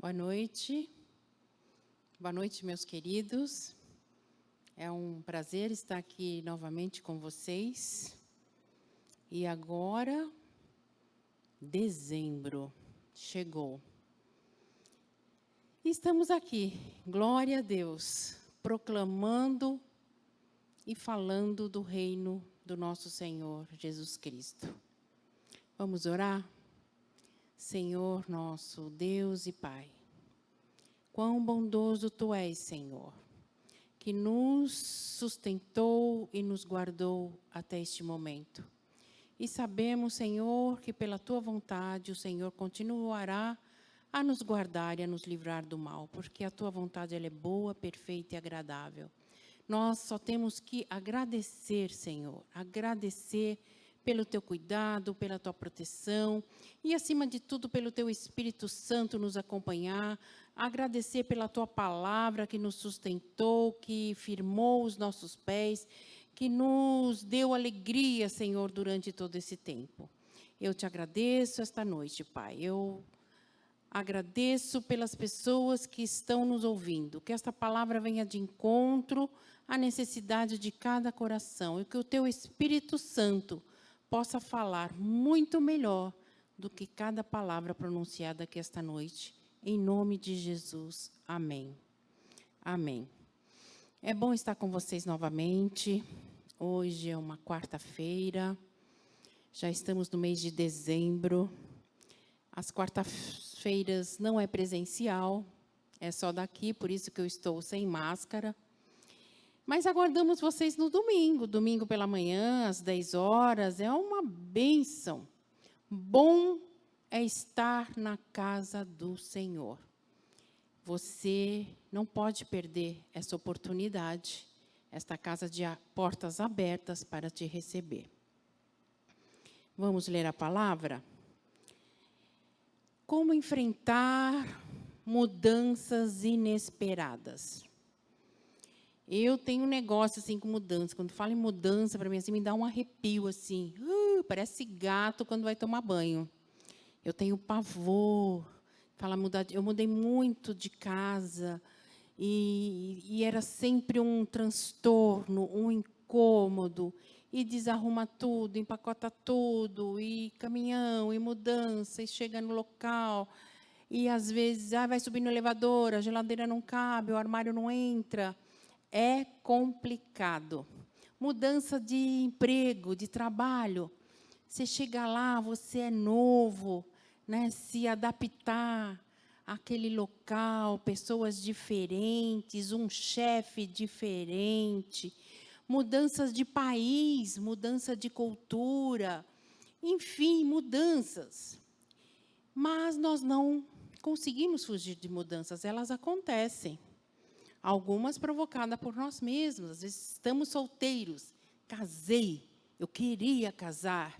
Boa noite. Boa noite, meus queridos. É um prazer estar aqui novamente com vocês. E agora, dezembro chegou. E estamos aqui, glória a Deus, proclamando e falando do reino do nosso Senhor Jesus Cristo. Vamos orar? Senhor nosso Deus e Pai, quão bondoso Tu és, Senhor, que nos sustentou e nos guardou até este momento. E sabemos, Senhor, que pela Tua vontade o Senhor continuará a nos guardar e a nos livrar do mal, porque a Tua vontade ela é boa, perfeita e agradável. Nós só temos que agradecer, Senhor, agradecer pelo Teu cuidado, pela Tua proteção e, acima de tudo, pelo Teu Espírito Santo nos acompanhar, agradecer pela Tua palavra que nos sustentou, que firmou os nossos pés, que nos deu alegria, Senhor, durante todo esse tempo. Eu Te agradeço esta noite, Pai. Eu agradeço pelas pessoas que estão nos ouvindo, que esta palavra venha de encontro à necessidade de cada coração e que o Teu Espírito Santo possa falar muito melhor do que cada palavra pronunciada aqui esta noite. Em nome de Jesus. Amém. Amém. É bom estar com vocês novamente. Hoje é uma quarta-feira. Já estamos no mês de dezembro. As quarta-feiras não é presencial, é só daqui, por isso que eu estou sem máscara. Mas aguardamos vocês no domingo, domingo pela manhã, às 10 horas, é uma bênção. Bom é estar na casa do Senhor. Você não pode perder essa oportunidade, esta casa de portas abertas para te receber. Vamos ler a palavra? Como enfrentar mudanças inesperadas? Eu tenho um negócio assim com mudança. Quando falo em mudança, para mim assim, me dá um arrepio assim. Parece gato quando vai tomar banho. Eu tenho pavor. Eu mudei muito de casa e era sempre um transtorno, um incômodo. E desarruma tudo, empacota tudo, e caminhão, e mudança, e chega no local. E, às vezes, vai subir no elevador, a geladeira não cabe, o armário não entra. É complicado. Mudança de emprego, de trabalho. Você chega lá, você é novo, né? Se adaptar àquele local, pessoas diferentes, um chefe diferente, mudanças de país, mudança de cultura, enfim, mudanças. Mas nós não conseguimos fugir de mudanças, elas acontecem. Algumas provocadas por nós mesmos. Às vezes estamos solteiros, casei, eu queria casar,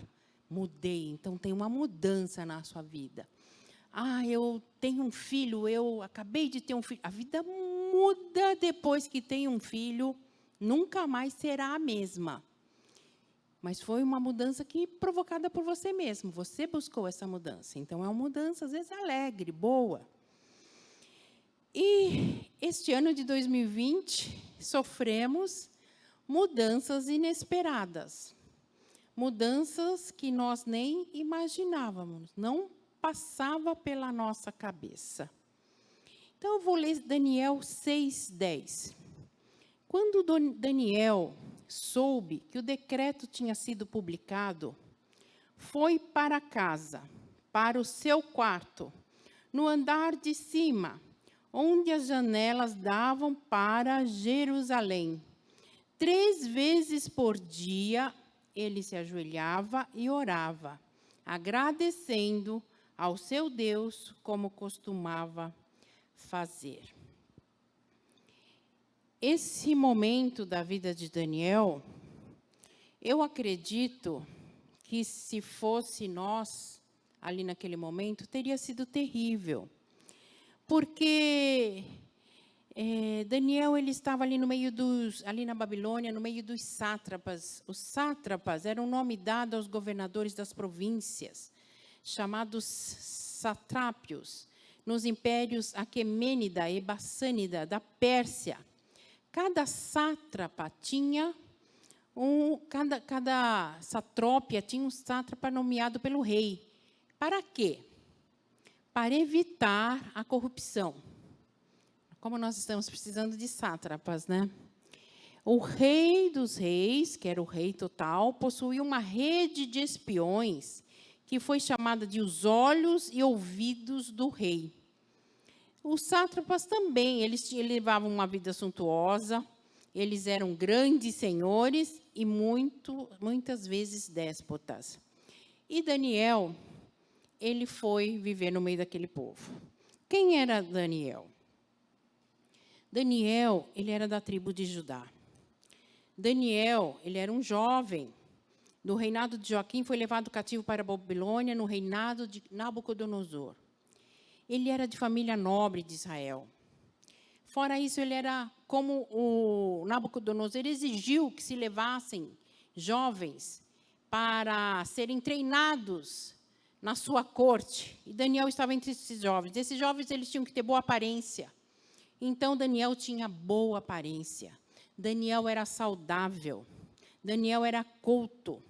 mudei. Então, tem uma mudança na sua vida. Eu tenho um filho, eu acabei de ter um filho. A vida muda depois que tem um filho, nunca mais será a mesma. Mas foi uma mudança provocada por você mesmo. Você buscou essa mudança. Então, é uma mudança, às vezes, alegre, boa. E este ano de 2020, sofremos mudanças inesperadas. Mudanças que nós nem imaginávamos, não passava pela nossa cabeça. Então, eu vou ler Daniel 6:10. Quando Daniel soube que o decreto tinha sido publicado, foi para casa, para o seu quarto, no andar de cima, onde as janelas davam para Jerusalém. 3 vezes por dia, ele se ajoelhava e orava, agradecendo ao seu Deus, como costumava fazer. Esse momento da vida de Daniel, eu acredito que, se fosse nós, ali naquele momento, teria sido terrível. Porque Daniel ele estava ali no meio ali na Babilônia, no meio dos sátrapas. Os sátrapas eram um nome dado aos governadores das províncias, chamados satrápios. nos impérios Aquemênida e Bassânida, da Pérsia. Cada sátrapa tinha cada satrópia tinha um sátrapa nomeado pelo rei. Para quê? Para evitar a corrupção. Como nós estamos precisando de sátrapas, né? O rei dos reis, que era o rei total, possuía uma rede de espiões, que foi chamada de os olhos e ouvidos do rei. Os sátrapas também, eles levavam uma vida suntuosa, eles eram grandes senhores e muitas vezes déspotas. E Daniel, ele foi viver no meio daquele povo. Quem era Daniel? Daniel, ele era da tribo de Judá. Daniel, ele era um jovem. No reinado de Joaquim, foi levado cativo para a Babilônia, no reinado de Nabucodonosor. Ele era de família nobre de Israel. Fora isso, ele era como o Nabucodonosor exigiu que se levassem jovens para serem treinados na sua corte. E Daniel estava entre esses jovens. Esses jovens eles tinham que ter boa aparência. Então, Daniel tinha boa aparência. Daniel era saudável. Daniel era culto.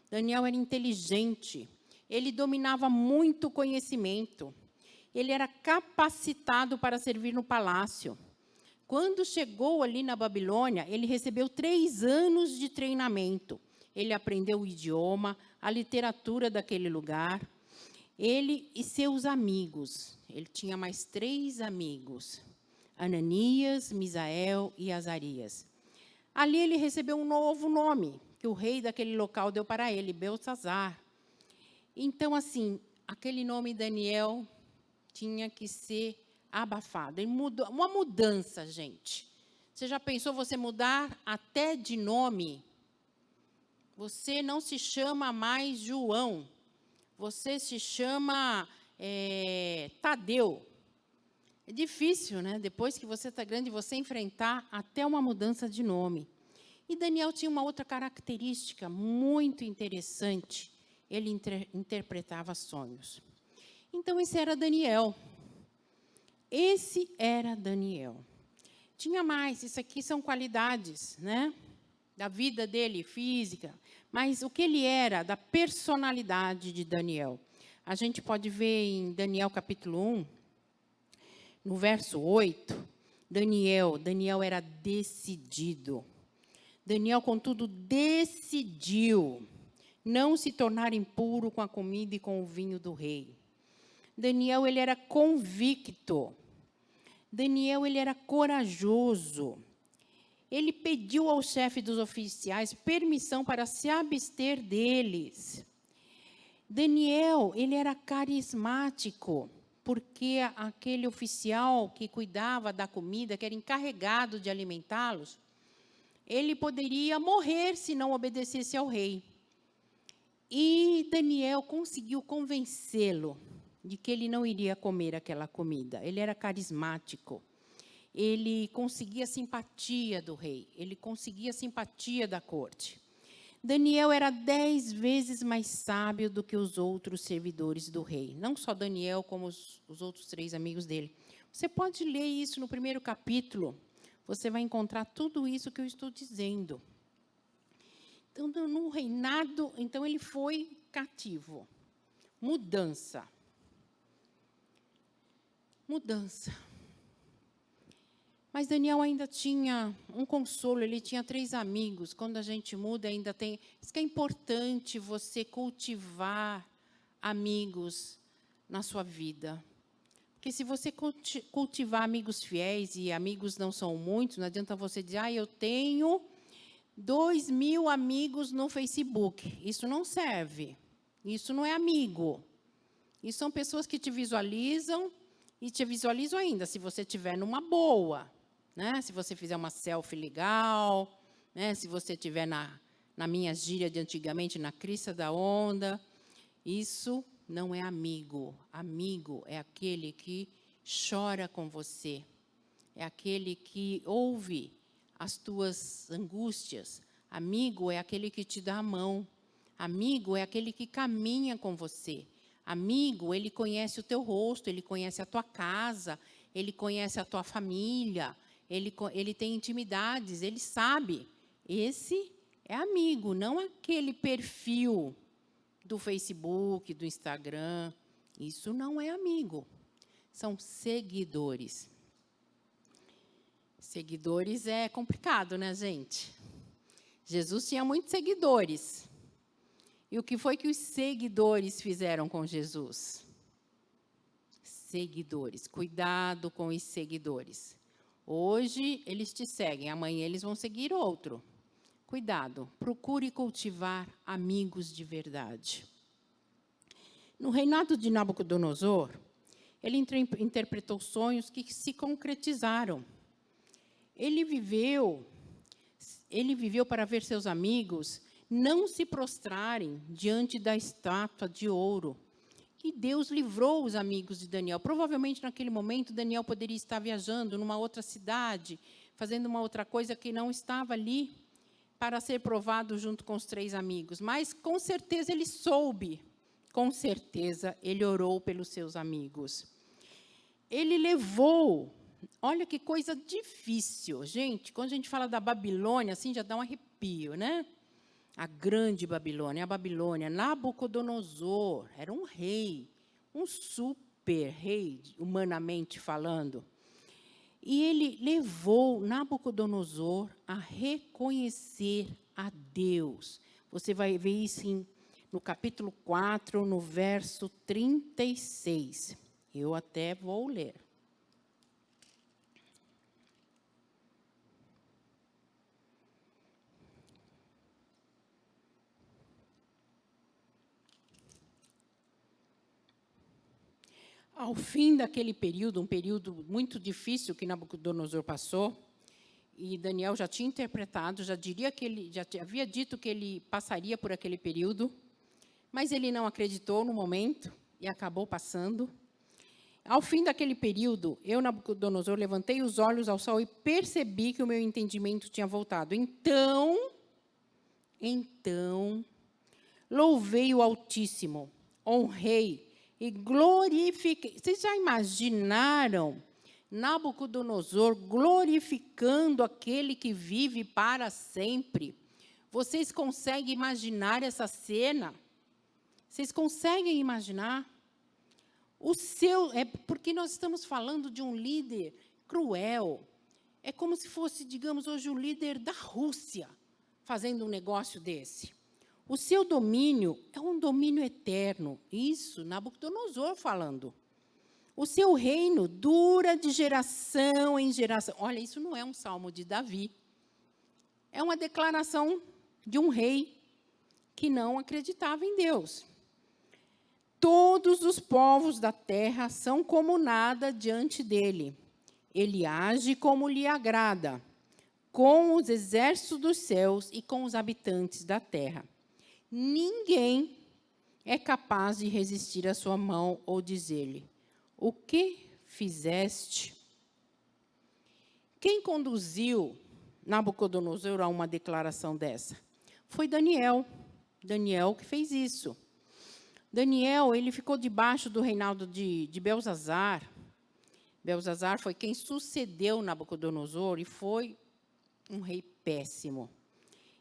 Daniel era inteligente. Ele dominava muito conhecimento. Ele era capacitado para servir no palácio. Quando chegou ali na Babilônia, ele recebeu 3 anos de treinamento. Ele aprendeu o idioma, a literatura daquele lugar. Ele e seus amigos. Ele tinha mais 3 amigos. Ananias, Misael e Azarias. Ali ele recebeu um novo nome, que o rei daquele local deu para ele, Beltesazar. Então, assim, aquele nome Daniel tinha que ser abafado. Ele mudou, uma mudança, gente. Você já pensou você mudar até de nome? Você não se chama mais João. Você se chama Tadeu. É difícil, né? Depois que você está grande, você enfrentar até uma mudança de nome. E Daniel tinha uma outra característica muito interessante. Ele interpretava sonhos. Então, esse era Daniel. Esse era Daniel. Tinha mais, isso aqui são qualidades, né? Da vida dele, física. Mas o que ele era, da personalidade de Daniel. A gente pode ver em Daniel capítulo 1, no verso 8, Daniel era decidido. Daniel, contudo, decidiu não se tornar impuro com a comida e com o vinho do rei. Daniel, ele era convicto. Daniel, ele era corajoso. Ele pediu ao chefe dos oficiais permissão para se abster deles. Daniel, ele era carismático, porque aquele oficial que cuidava da comida, que era encarregado de alimentá-los, ele poderia morrer se não obedecesse ao rei. E Daniel conseguiu convencê-lo de que ele não iria comer aquela comida. Ele era carismático. Ele conseguia a simpatia do rei. Ele conseguia a simpatia da corte. Daniel era 10 vezes mais sábio do que os outros servidores do rei. Não só Daniel, como os outros 3 amigos dele. Você pode ler isso no primeiro capítulo. Você vai encontrar tudo isso que eu estou dizendo. Então, no reinado, então ele foi cativo. Mudança. Mas Daniel ainda tinha um consolo, ele tinha 3 amigos. Quando a gente muda, ainda tem... Isso que é importante você cultivar amigos na sua vida. Porque se você cultivar amigos fiéis, e amigos não são muitos, não adianta você dizer, eu tenho 2.000 amigos no Facebook. Isso não serve. Isso não é amigo. Isso são pessoas que te visualizam, e te visualizam ainda, se você estiver numa boa. Né? Se você fizer uma selfie legal, né? Se você estiver na minha gíria de antigamente, na crista da onda. Isso não é amigo. Amigo é aquele que chora com você. É aquele que ouve as tuas angústias. Amigo é aquele que te dá a mão. Amigo é aquele que caminha com você. Amigo, ele conhece o teu rosto, ele conhece a tua casa, ele conhece a tua família, ele tem intimidades, ele sabe. Esse é amigo, não aquele perfil do Facebook, do Instagram. Isso não é amigo. São seguidores. Seguidores é complicado, né, gente? Jesus tinha muitos seguidores. E o que foi que os seguidores fizeram com Jesus? Seguidores. Cuidado com os seguidores. Hoje eles te seguem, amanhã eles vão seguir outro. Cuidado, procure cultivar amigos de verdade. No reinado de Nabucodonosor, ele interpretou sonhos que se concretizaram. Ele viveu para ver seus amigos não se prostrarem diante da estátua de ouro. E Deus livrou os amigos de Daniel. Provavelmente, naquele momento, Daniel poderia estar viajando numa outra cidade, fazendo uma outra coisa que não estava ali para ser provado junto com os 3 amigos. Mas, com certeza, ele soube. Com certeza, ele orou pelos seus amigos. Ele levou... Olha que coisa difícil, gente. Quando a gente fala da Babilônia, assim, já dá um arrepio, né? A grande Babilônia, a Babilônia, Nabucodonosor, era um rei, um super rei, humanamente falando. E ele levou Nabucodonosor a reconhecer a Deus. Você vai ver isso no capítulo 4, no verso 36. Eu até vou ler. Ao fim daquele período, um período muito difícil que Nabucodonosor passou, e Daniel já tinha interpretado, já havia dito que ele passaria por aquele período, mas ele não acreditou no momento e acabou passando. Ao fim daquele período, eu, Nabucodonosor, levantei os olhos ao sol e percebi que o meu entendimento tinha voltado. Então, louvei o Altíssimo, honrei e glorifiquei. Vocês já imaginaram Nabucodonosor glorificando aquele que vive para sempre? Vocês conseguem imaginar essa cena? Vocês conseguem imaginar? Porque nós estamos falando de um líder cruel. É como se fosse, digamos, hoje o líder da Rússia fazendo um negócio desse. O seu domínio é um domínio eterno. Isso, Nabucodonosor falando. O seu reino dura de geração em geração. Olha, isso não é um salmo de Davi. É uma declaração de um rei que não acreditava em Deus. Todos os povos da terra são como nada diante dele. Ele age como lhe agrada, com os exércitos dos céus e com os habitantes da terra. Ninguém é capaz de resistir à sua mão ou dizer-lhe: o que fizeste? Quem conduziu Nabucodonosor a uma declaração dessa? Foi Daniel. Daniel que fez isso. Daniel, ele ficou debaixo do reinado de Belzazar. Belzazar foi quem sucedeu Nabucodonosor e foi um rei péssimo.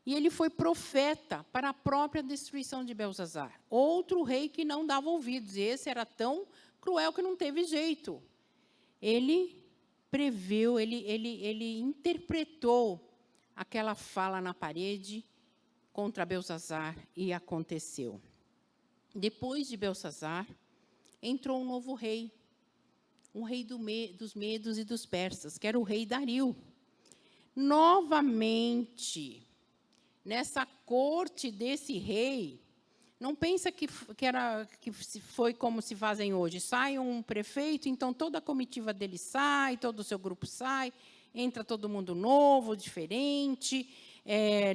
E ele foi profeta para a própria destruição de Belzazar. Outro rei que não dava ouvidos. E esse era tão cruel que não teve jeito. Ele previu, ele interpretou aquela fala na parede contra Belzazar e aconteceu. Depois de Belzazar, entrou um novo rei. Um rei dos Medos e dos Persas, que era o rei Dario. Novamente, nessa corte desse rei, não pensa que foi como se fazem hoje. Sai um prefeito, então toda a comitiva dele sai, todo o seu grupo sai, entra todo mundo novo, diferente.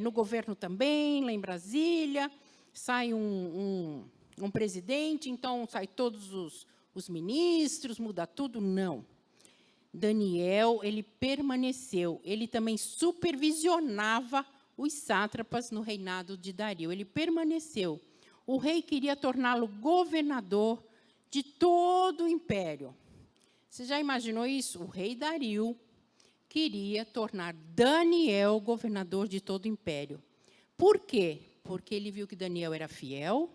No governo também, lá em Brasília, sai um presidente, então sai todos os ministros, muda tudo. Não. Daniel, ele permaneceu, ele também supervisionava os sátrapas no reinado de Dario. Ele permaneceu. o rei queria torná-lo governador de todo o império. Você já imaginou isso? O rei Dario queria tornar Daniel governador de todo o império. Por quê? Porque ele viu que Daniel era fiel,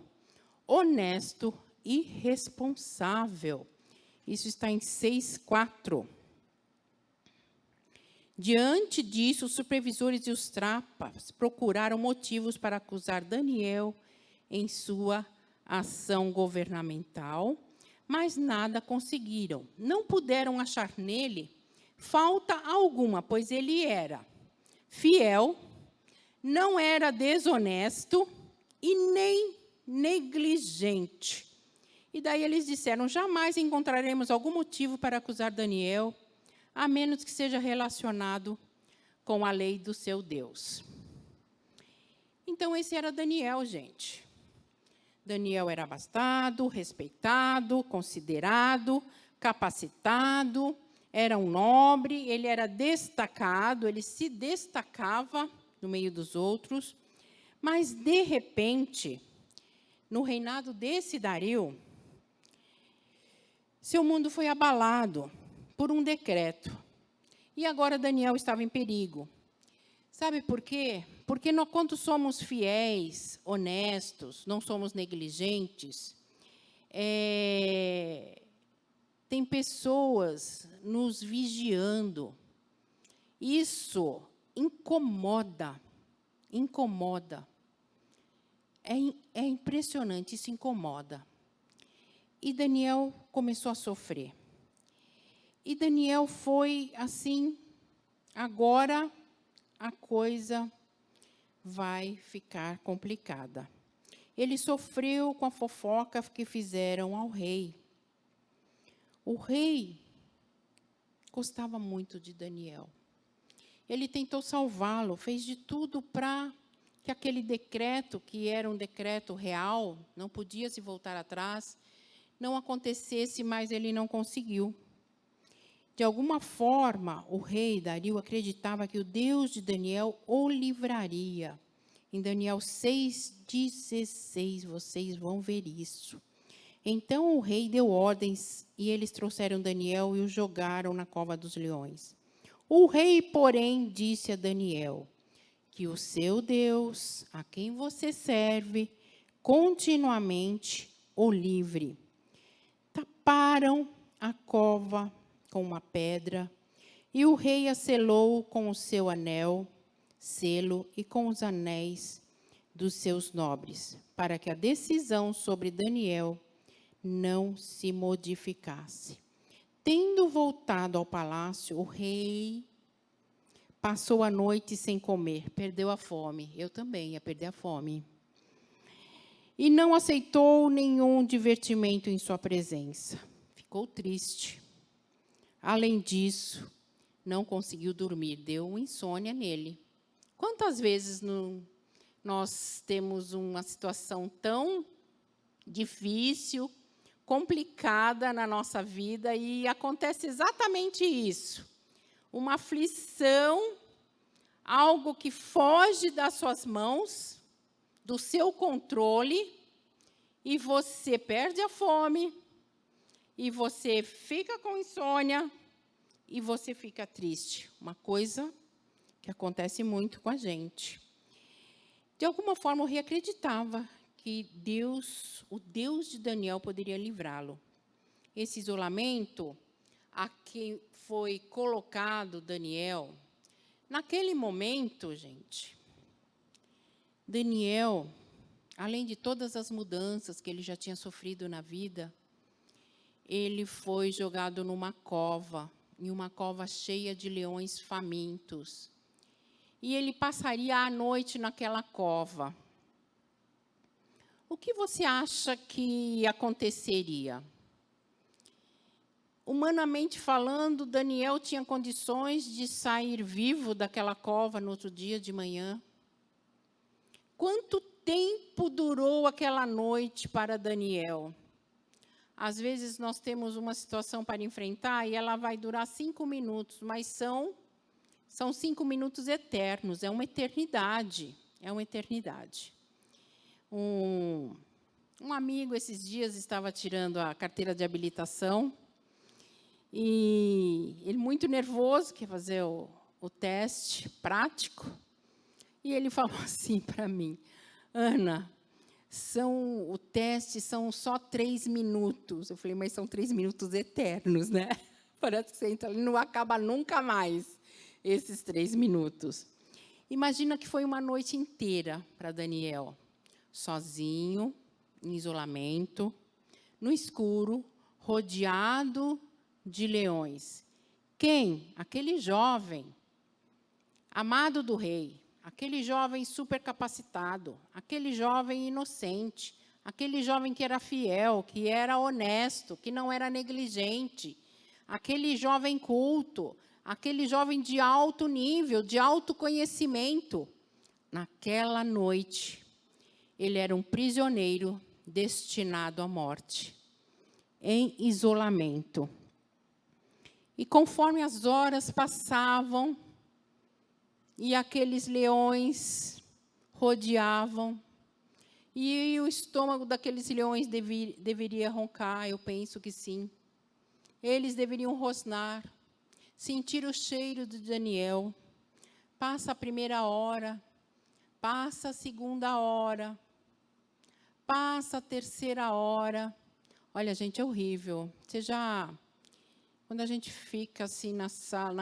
honesto e responsável. Isso está em 6:4. Diante disso, os supervisores e os trapas procuraram motivos para acusar Daniel em sua ação governamental, mas nada conseguiram. Não puderam achar nele falta alguma, pois ele era fiel, não era desonesto e nem negligente. E daí eles disseram: jamais encontraremos algum motivo para acusar Daniel, a menos que seja relacionado com a lei do seu Deus. Então, esse era Daniel, gente. Daniel era abastado, respeitado, considerado, capacitado, era um nobre, ele era destacado, ele se destacava no meio dos outros, mas, de repente, no reinado desse Dario, seu mundo foi abalado por um decreto. E agora Daniel estava em perigo. Sabe por quê? Porque nós, quando somos fiéis, honestos, não somos negligentes, tem pessoas nos vigiando. Isso incomoda. É impressionante, isso incomoda. E Daniel começou a sofrer. E Daniel foi assim, agora a coisa vai ficar complicada. Ele sofreu com a fofoca que fizeram ao rei. O rei gostava muito de Daniel. Ele tentou salvá-lo, fez de tudo para que aquele decreto, que era um decreto real, não podia se voltar atrás, não acontecesse, mas ele não conseguiu. De alguma forma, o rei Dario acreditava que o Deus de Daniel o livraria. Em Daniel 6:16, vocês vão ver isso. Então o rei deu ordens e eles trouxeram Daniel e o jogaram na cova dos leões. O rei, porém, disse a Daniel que o seu Deus, a quem você serve, continuamente o livre. Taparam a cova com uma pedra, e o rei a selou com o seu anel, selo e com os anéis dos seus nobres, para que a decisão sobre Daniel não se modificasse. Tendo voltado ao palácio, o rei passou a noite sem comer, perdeu a fome. Eu também ia perder a fome. E não aceitou nenhum divertimento em sua presença. Ficou triste. Além disso, não conseguiu dormir, deu insônia nele. Quantas vezes nós temos uma situação tão difícil, complicada na nossa vida e acontece exatamente isso? Uma aflição, algo que foge das suas mãos, do seu controle, e você perde a fome, e você fica com insônia, e você fica triste. Uma coisa que acontece muito com a gente. De alguma forma, o rei acreditava que Deus, o Deus de Daniel, poderia livrá-lo. Esse isolamento a que foi colocado Daniel, naquele momento, gente, Daniel, além de todas as mudanças que ele já tinha sofrido na vida, ele foi jogado numa cova, em uma cova cheia de leões famintos. E ele passaria a noite naquela cova. O que você acha que aconteceria? Humanamente falando, Daniel tinha condições de sair vivo daquela cova no outro dia de manhã? Quanto tempo durou aquela noite para Daniel? Às vezes, nós temos uma situação para enfrentar e ela vai durar 5 minutos, mas são 5 minutos eternos, é uma eternidade. É uma eternidade. Um amigo, esses dias, estava tirando a carteira de habilitação, e ele, muito nervoso, quer fazer o teste prático, e ele falou assim para mim: Ana, o teste são só 3 minutos. Eu falei, mas são 3 minutos eternos, né? Parece que você entra ali, não acaba nunca mais esses 3 minutos. Imagina que foi uma noite inteira para Daniel, sozinho, em isolamento, no escuro, rodeado de leões. Quem? Aquele jovem, amado do rei, aquele jovem supercapacitado, aquele jovem inocente, aquele jovem que era fiel, que era honesto, que não era negligente, aquele jovem culto, aquele jovem de alto nível, de alto conhecimento. Naquela noite, ele era um prisioneiro destinado à morte, em isolamento. E conforme as horas passavam, e aqueles leões rodeavam, e o estômago daqueles leões deveria roncar, eu penso que sim. Eles deveriam rosnar, sentir o cheiro de Daniel. Passa a primeira hora, passa a segunda hora, passa a terceira hora. Olha, gente, é horrível. Quando a gente fica assim na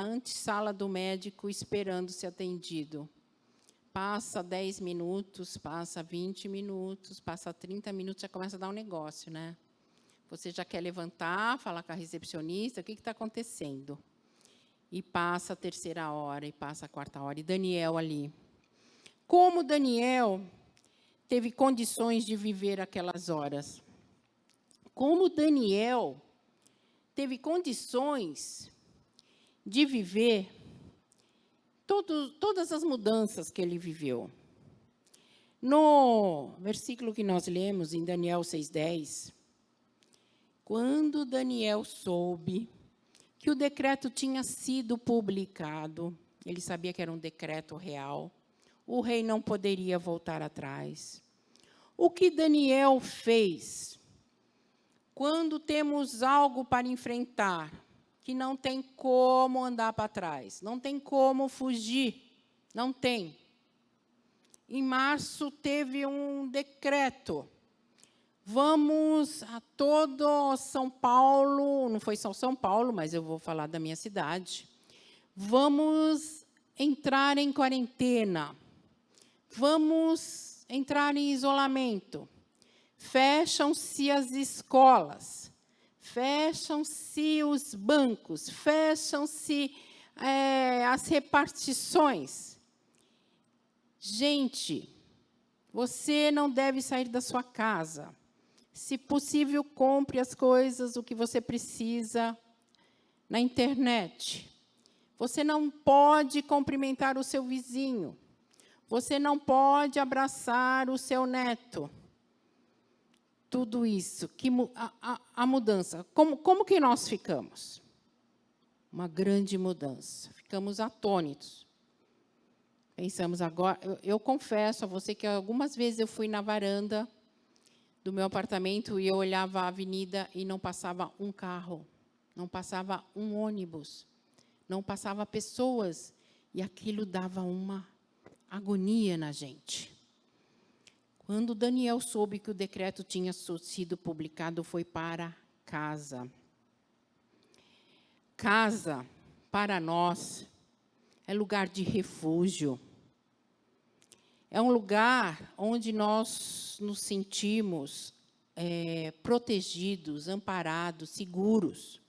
antessala do médico, esperando ser atendido, passa 10 minutos, passa 20 minutos, passa 30 minutos, já começa a dar um negócio, né? Você já quer levantar, falar com a recepcionista, o que está acontecendo? E passa a terceira hora, e passa a quarta hora, e Daniel ali. Como Daniel teve condições de viver aquelas horas? Como Daniel teve condições de viver todas as mudanças que ele viveu? No versículo que nós lemos, em Daniel 6,10, quando Daniel soube que o decreto tinha sido publicado, ele sabia que era um decreto real, o rei não poderia voltar atrás. O que Daniel fez? Quando temos algo para enfrentar, que não tem como andar para trás, não tem como fugir, não tem. Em março teve um decreto. Vamos a todo São Paulo, não foi só São Paulo, mas eu vou falar da minha cidade. Vamos entrar em quarentena. Vamos entrar em isolamento. Fecham-se as escolas, fecham-se os bancos, fecham-se as repartições. Gente, você não deve sair da sua casa. Se possível, compre as coisas, o que você precisa, na internet. Você não pode cumprimentar o seu vizinho. Você não pode abraçar o seu neto. Tudo isso, a mudança. Como que nós ficamos? Uma grande mudança. Ficamos atônitos. Pensamos agora... Eu confesso a você que algumas vezes eu fui na varanda do meu apartamento e eu olhava a avenida e não passava um carro, não passava um ônibus, não passava pessoas. E aquilo dava uma agonia na gente. Quando Daniel soube que o decreto tinha sido publicado, foi para casa. Casa, para nós, é lugar de refúgio. É um lugar onde nós nos sentimos protegidos, amparados, seguros.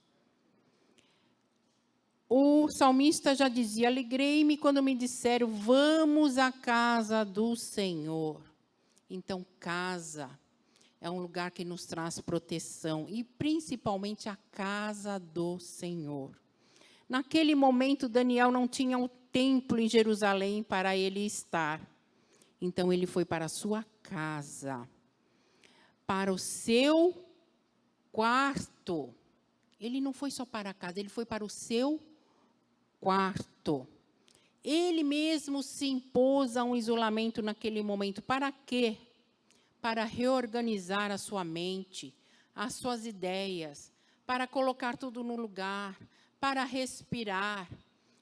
O salmista já dizia: alegrei-me quando me disseram, vamos à casa do Senhor. Então, casa é um lugar que nos traz proteção, e principalmente a casa do Senhor. Naquele momento, Daniel não tinha um templo em Jerusalém para ele estar. Então, ele foi para a sua casa, para o seu quarto. Ele não foi só para a casa, ele foi para o seu quarto. Ele mesmo se impôs a um isolamento naquele momento. Para quê? para reorganizar a sua mente, as suas ideias, para colocar tudo no lugar, para respirar.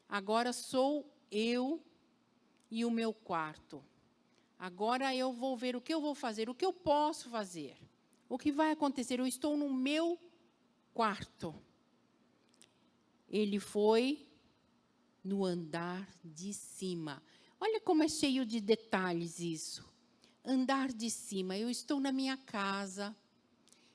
Agora sou eu e o meu quarto. Agora eu vou ver o que eu vou fazer, o que eu posso fazer, o que vai acontecer. Eu estou no meu quarto. Ele foi no andar de cima. Olha como é cheio de detalhes isso. Andar de cima. Eu estou na minha casa.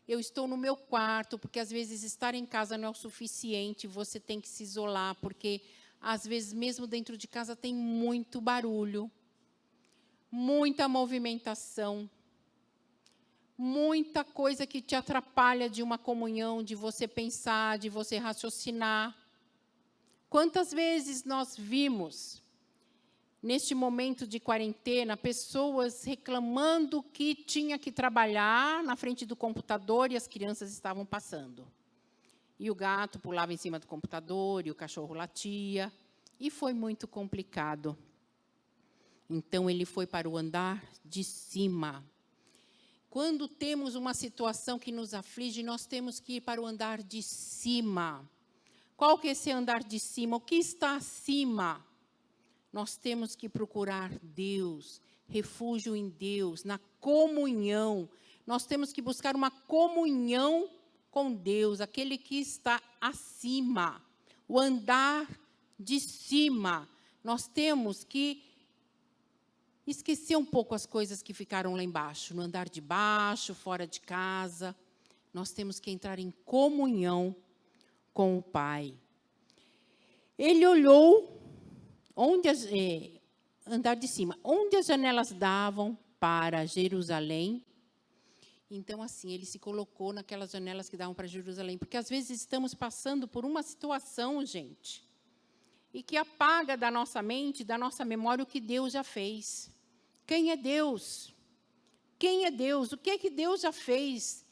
Eu estou no meu quarto, porque às vezes estar em casa não é o suficiente, você tem que se isolar, porque às vezes mesmo dentro de casa tem muito barulho, muita movimentação, muita coisa que te atrapalha de uma comunhão, de você pensar, de você raciocinar. Quantas vezes nós vimos, neste momento de quarentena, pessoas reclamando que tinha que trabalhar na frente do computador e as crianças estavam passando. E o gato pulava em cima do computador e o cachorro latia. E foi muito complicado. Então, ele foi para o andar de cima. Quando temos uma situação que nos aflige, nós temos que ir para o andar de cima. Qual que é esse andar de cima? O que está acima? Nós temos que procurar Deus, refúgio em Deus, na comunhão. Nós temos que buscar uma comunhão com Deus, aquele que está acima, o andar de cima. Nós temos que esquecer um pouco as coisas que ficaram lá embaixo, no andar de baixo, fora de casa. Nós temos que entrar em comunhão com o Pai. Ele olhou andar de cima, onde as janelas davam para Jerusalém. Então, assim, ele se colocou naquelas janelas que davam para Jerusalém, porque às vezes estamos passando por uma situação, gente, e que apaga da nossa mente, da nossa memória, o que Deus já fez. Quem é Deus? Quem é Deus? O que é que Deus já fez?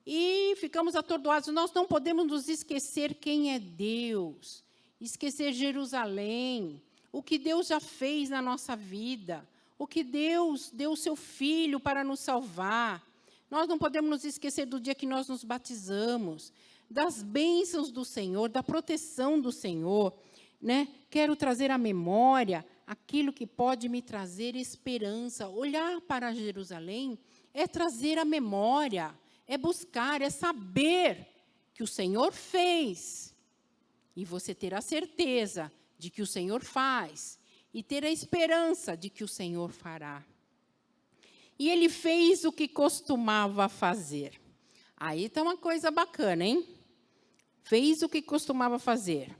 E ficamos atordoados. Nós não podemos nos esquecer quem é Deus, esquecer Jerusalém, o que Deus já fez na nossa vida, o que Deus deu o seu Filho para nos salvar. Nós não podemos nos esquecer do dia que nós nos batizamos, das bênçãos do Senhor, da proteção do Senhor. Né? Quero trazer à memória aquilo que pode me trazer esperança. Olhar para Jerusalém é trazer à memória, é buscar, é saber que o Senhor fez. E você ter a certeza de que o Senhor faz, e ter a esperança de que o Senhor fará. E ele fez o que costumava fazer. Aí está uma coisa bacana, hein? Fez o que costumava fazer.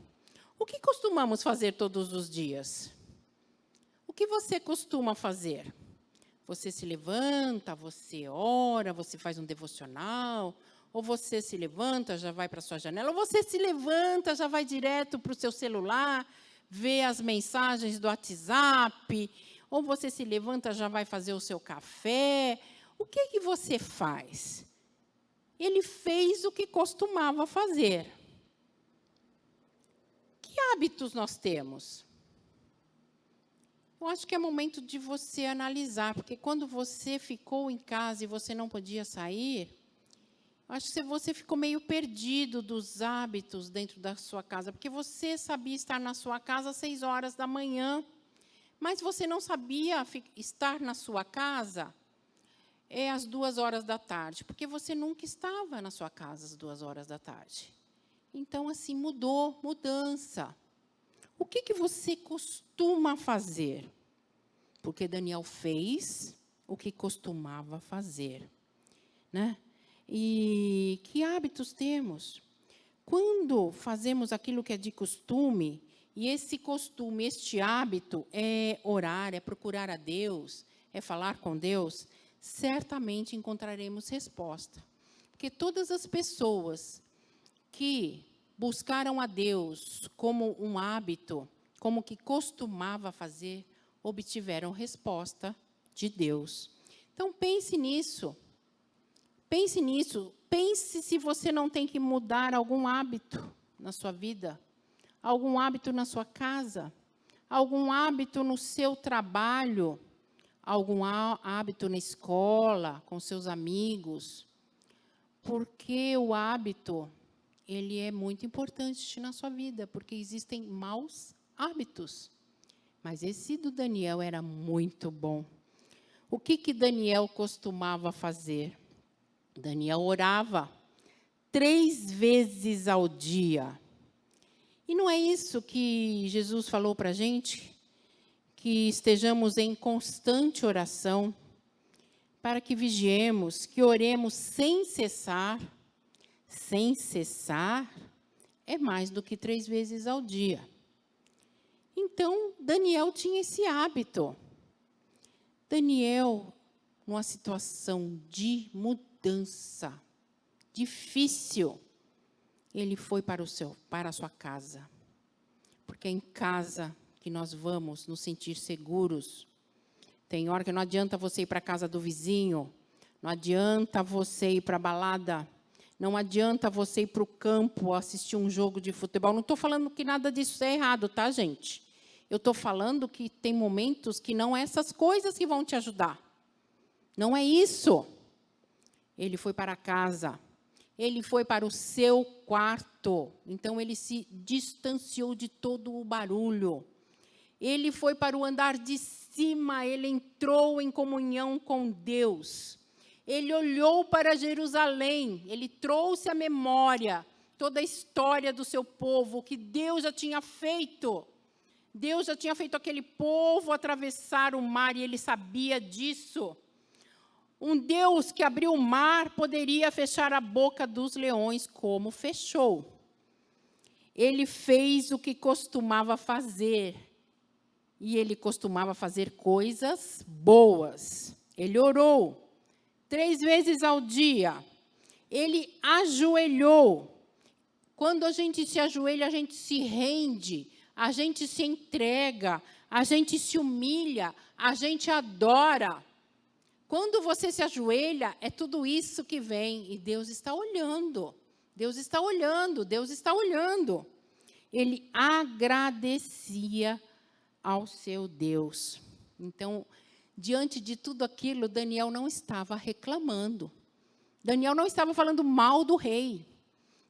O que costumamos fazer todos os dias? O que você costuma fazer? Você se levanta, você ora, você faz um devocional, ou você se levanta, já vai para a sua janela, ou você se levanta, já vai direto para o seu celular, vê as mensagens do WhatsApp, ou você se levanta, já vai fazer o seu café. O que que você faz? Ele fez o que costumava fazer. Que hábitos nós temos? Eu acho que é momento de você analisar, porque quando você ficou em casa e você não podia sair, acho que você ficou meio perdido dos hábitos dentro da sua casa, porque você sabia estar na sua casa às 6 horas da manhã, mas você não sabia estar na sua casa às 2 horas da tarde, porque você nunca estava na sua casa às 2 horas da tarde. Então, assim, mudança. O que você costuma fazer? Porque Daniel fez o que costumava fazer, né? E que hábitos temos? Quando fazemos aquilo que é de costume, e esse costume, este hábito é orar, é procurar a Deus, é falar com Deus, certamente encontraremos resposta. Porque todas as pessoas que buscaram a Deus como um hábito, como que costumava fazer, obtiveram resposta de Deus. Então, pense nisso. Pense nisso. Pense se você não tem que mudar algum hábito na sua vida, algum hábito na sua casa, algum hábito no seu trabalho, algum hábito na escola, com seus amigos, porque o hábito, ele é muito importante na sua vida, porque existem maus hábitos. Mas esse do Daniel era muito bom. O que Daniel costumava fazer? Daniel orava 3 vezes ao dia. E não é isso que Jesus falou para a gente? Que estejamos em constante oração, para que vigiemos, que oremos sem cessar. Sem cessar é mais do que 3 vezes ao dia. Então, Daniel tinha esse hábito. Daniel, numa situação de mudança difícil, ele foi para a sua casa. Porque é em casa que nós vamos nos sentir seguros. Tem hora que não adianta você ir para a casa do vizinho, não adianta você ir para a balada, não adianta você ir para o campo assistir um jogo de futebol. Não estou falando que nada disso é errado, tá, gente? Eu estou falando que tem momentos que não é essas coisas que vão te ajudar. Não é isso. Ele foi para casa. Ele foi para o seu quarto. Então, ele se distanciou de todo o barulho. Ele foi para o andar de cima. Ele entrou em comunhão com Deus. Ele olhou para Jerusalém. Ele trouxe à memória toda a história do seu povo, o que Deus já tinha feito. Deus já tinha feito aquele povo atravessar o mar e ele sabia disso. Um Deus que abriu o mar poderia fechar a boca dos leões, como fechou. Ele fez o que costumava fazer. E ele costumava fazer coisas boas. Ele orou 3 vezes ao dia. Ele ajoelhou. Quando a gente se ajoelha, a gente se rende. A gente se entrega, a gente se humilha, a gente adora. Quando você se ajoelha, é tudo isso que vem. E Deus está olhando. Deus está olhando, Deus está olhando. Ele agradecia ao seu Deus. Então, diante de tudo aquilo, Daniel não estava reclamando. Daniel não estava falando mal do rei.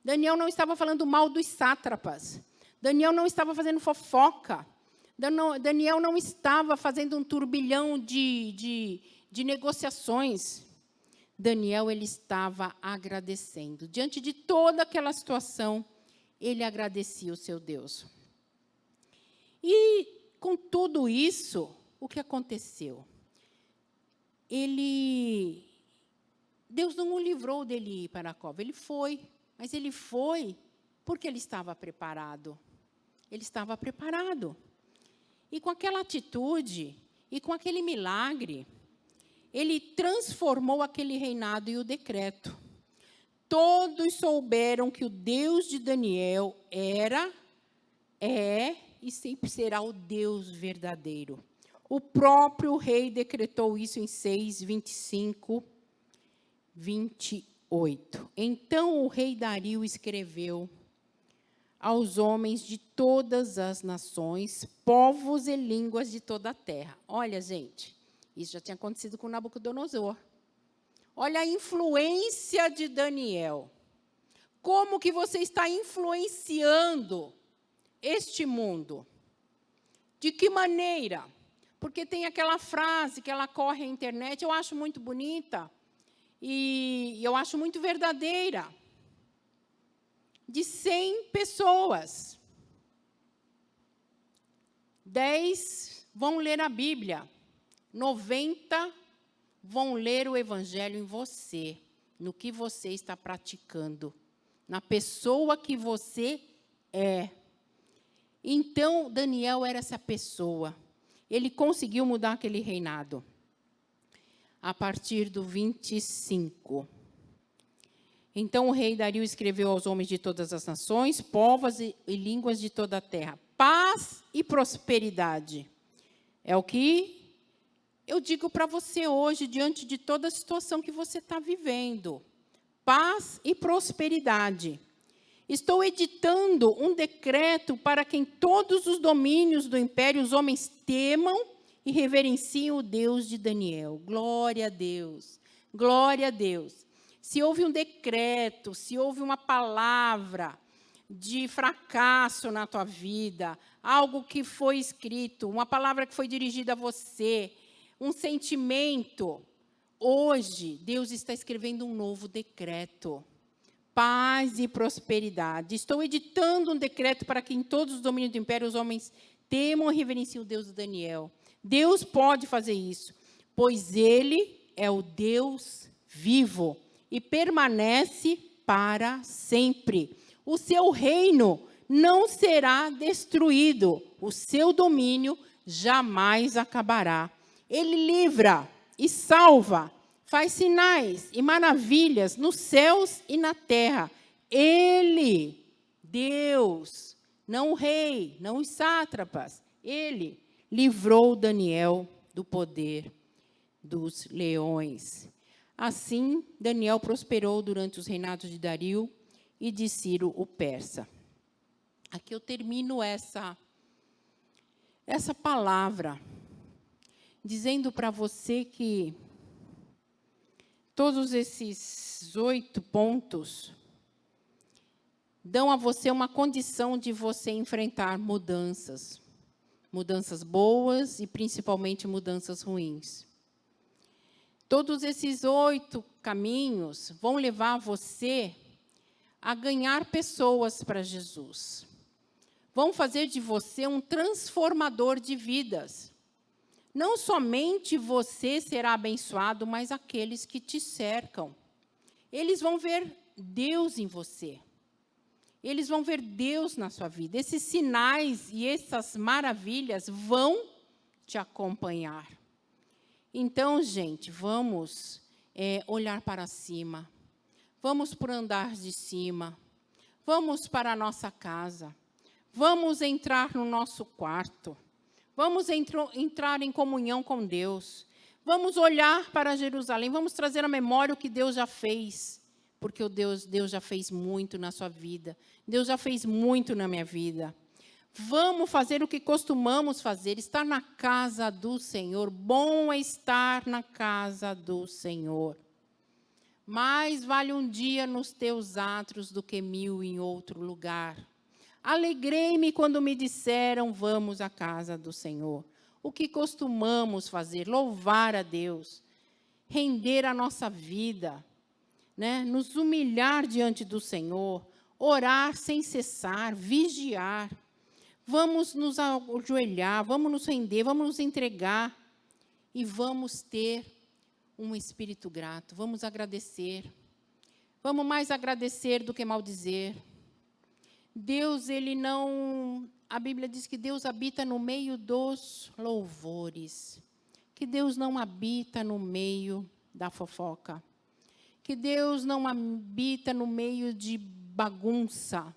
Daniel não estava falando mal dos sátrapas. Daniel não estava fazendo fofoca. Daniel não estava fazendo um turbilhão de negociações. Daniel, ele estava agradecendo. Diante de toda aquela situação, ele agradecia o seu Deus. E, com tudo isso, o que aconteceu? Deus não o livrou dele ir para a cova. Ele foi, mas ele foi porque ele estava preparado. Ele estava preparado. E com aquela atitude, e com aquele milagre, ele transformou aquele reinado e o decreto. Todos souberam que o Deus de Daniel é e sempre será o Deus verdadeiro. O próprio rei decretou isso em 6:25, 28. Então o rei Dario escreveu aos homens de todas as nações, povos e línguas de toda a terra. Olha, gente, isso já tinha acontecido com Nabucodonosor. Olha a influência de Daniel. Como que você está influenciando este mundo? De que maneira? Porque tem aquela frase que ela corre na internet, eu acho muito bonita e eu acho muito verdadeira. De 100 pessoas, 10 vão ler a Bíblia, 90 vão ler o Evangelho em você, no que você está praticando, na pessoa que você é. Então, Daniel era essa pessoa. Ele conseguiu mudar aquele reinado. A partir do 25. Então, o rei Dario escreveu aos homens de todas as nações, povos e línguas de toda a terra. Paz e prosperidade. É o que eu digo para você hoje, diante de toda a situação que você está vivendo. Paz e prosperidade. Estou editando um decreto para que em todos os domínios do império os homens temam e reverenciam o Deus de Daniel. Glória a Deus, glória a Deus. Se houve um decreto, se houve uma palavra de fracasso na tua vida, algo que foi escrito, uma palavra que foi dirigida a você, um sentimento, hoje Deus está escrevendo um novo decreto. Paz e prosperidade. Estou editando um decreto para que em todos os domínios do império os homens temam e reverenciem o Deus de Daniel. Deus pode fazer isso, pois Ele é o Deus vivo e permanece para sempre. O seu reino não será destruído, o seu domínio jamais acabará. Ele livra e salva, faz sinais e maravilhas nos céus e na terra. Ele, Deus, não o rei, não os sátrapas, ele livrou Daniel do poder dos leões. Assim, Daniel prosperou durante os reinados de Dario e de Ciro o persa. Aqui eu termino essa palavra, dizendo para você que todos esses 8 pontos dão a você uma condição de você enfrentar mudanças. Mudanças boas e, principalmente, mudanças ruins. Todos esses 8 caminhos vão levar você a ganhar pessoas para Jesus. Vão fazer de você um transformador de vidas. Não somente você será abençoado, mas aqueles que te cercam. Eles vão ver Deus em você. Eles vão ver Deus na sua vida. Esses sinais e essas maravilhas vão te acompanhar. Então, gente, vamos olhar para cima. Vamos para o andar de cima. Vamos para a nossa casa. Vamos entrar no nosso quarto. Vamos entrar em comunhão com Deus. Vamos olhar para Jerusalém. Vamos trazer à memória o que Deus já fez. Porque Deus já fez muito na sua vida. Deus já fez muito na minha vida. Vamos fazer o que costumamos fazer. Estar na casa do Senhor. Bom é estar na casa do Senhor. Mais vale um dia nos teus átrios do que 1000 em outro lugar. Alegrei-me quando me disseram, vamos à casa do Senhor. O que costumamos fazer? Louvar a Deus, render a nossa vida, né? Nos humilhar diante do Senhor, orar sem cessar, vigiar. Vamos nos ajoelhar, vamos nos render, vamos nos entregar e vamos ter um espírito grato. Vamos agradecer. Vamos mais agradecer do que maldizer. Deus, ele não... A Bíblia diz que Deus habita no meio dos louvores. Que Deus não habita no meio da fofoca. Que Deus não habita no meio de bagunça.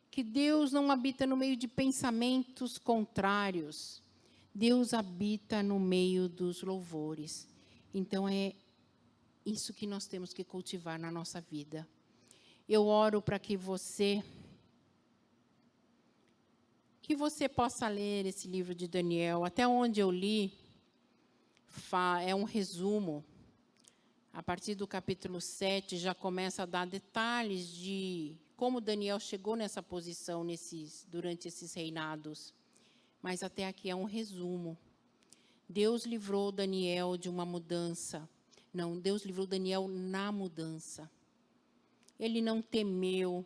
Que Deus não habita no meio de pensamentos contrários. Deus habita no meio dos louvores. Então, é isso que nós temos que cultivar na nossa vida. Eu oro para que você possa ler esse livro de Daniel. Até onde eu li, é um resumo. A partir do capítulo 7, já começa a dar detalhes de como Daniel chegou nessa posição durante esses reinados. Mas até aqui é um resumo. Deus livrou Daniel de uma mudança. Não, Deus livrou Daniel na mudança. Ele não temeu,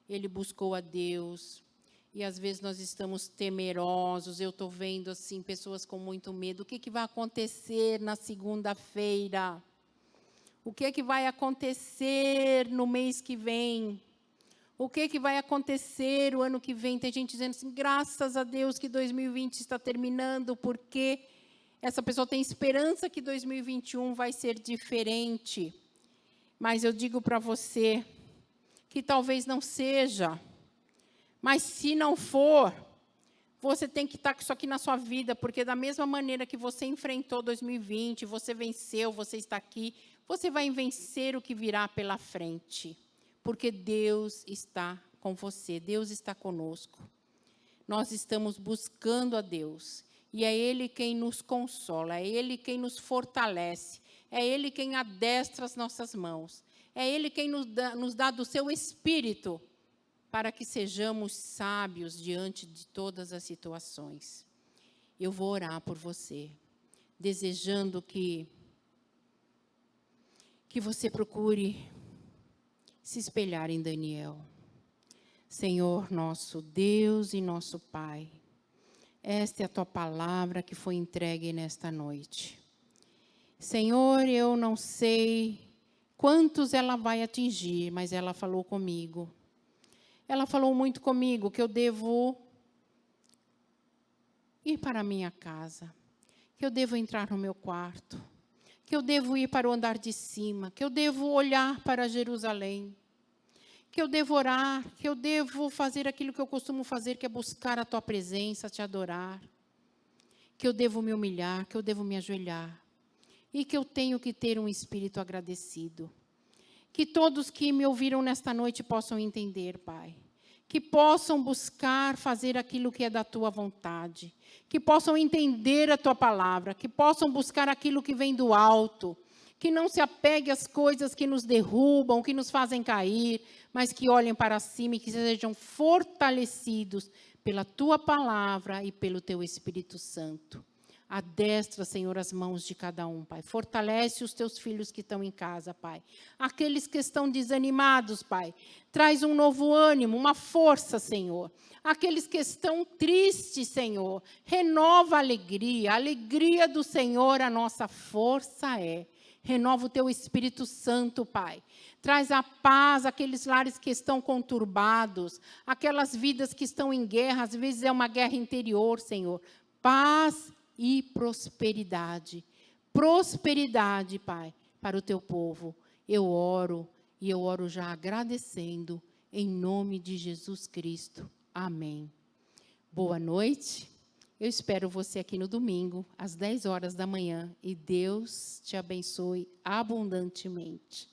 ele buscou a Deus. E às vezes nós estamos temerosos, eu estou vendo assim, pessoas com muito medo. O que vai acontecer na segunda-feira? O que vai acontecer no mês que vem? O que vai acontecer o ano que vem? Tem gente dizendo assim, graças a Deus que 2020 está terminando, porque essa pessoa tem esperança que 2021 vai ser diferente. Mas eu digo para você que talvez não seja. Mas se não for, você tem que estar com isso aqui na sua vida, porque da mesma maneira que você enfrentou 2020, você venceu, você está aqui, você vai vencer o que virá pela frente. Porque Deus está com você, Deus está conosco. Nós estamos buscando a Deus. e é Ele quem nos consola, é Ele quem nos fortalece, é Ele quem adestra as nossas mãos, é Ele quem nos dá do seu Espírito, para que sejamos sábios diante de todas as situações. Eu vou orar por você, desejando que você procure se espelhar em Daniel. Senhor, nosso Deus e nosso Pai, esta é a Tua palavra que foi entregue nesta noite. Senhor, eu não sei quantos ela vai atingir, mas ela falou comigo. Ela falou muito comigo que eu devo ir para a minha casa, que eu devo entrar no meu quarto, que eu devo ir para o andar de cima, que eu devo olhar para Jerusalém, que eu devo orar, que eu devo fazer aquilo que eu costumo fazer, que é buscar a Tua presença, Te adorar, que eu devo me humilhar, que eu devo me ajoelhar, e que eu tenho que ter um espírito agradecido. Que todos que me ouviram nesta noite possam entender, Pai, que possam buscar fazer aquilo que é da Tua vontade, que possam entender a Tua palavra, que possam buscar aquilo que vem do alto, que não se apegue às coisas que nos derrubam, que nos fazem cair, mas que olhem para cima e que sejam fortalecidos pela Tua palavra e pelo Teu Espírito Santo. Adestra, Senhor, as mãos de cada um, Pai. Fortalece os Teus filhos que estão em casa, Pai. Aqueles que estão desanimados, Pai. Traz um novo ânimo, uma força, Senhor. Aqueles que estão tristes, Senhor. Renova a alegria do Senhor, a nossa força é. Renova o Teu Espírito Santo, Pai. Traz a paz àqueles lares que estão conturbados, aquelas vidas que estão em guerra, às vezes é uma guerra interior, Senhor. Paz e prosperidade. Prosperidade, Pai, para o Teu povo. Eu oro, e eu oro já agradecendo, em nome de Jesus Cristo. Amém. Boa noite. Eu espero você aqui no domingo, às 10 horas da manhã, e Deus te abençoe abundantemente.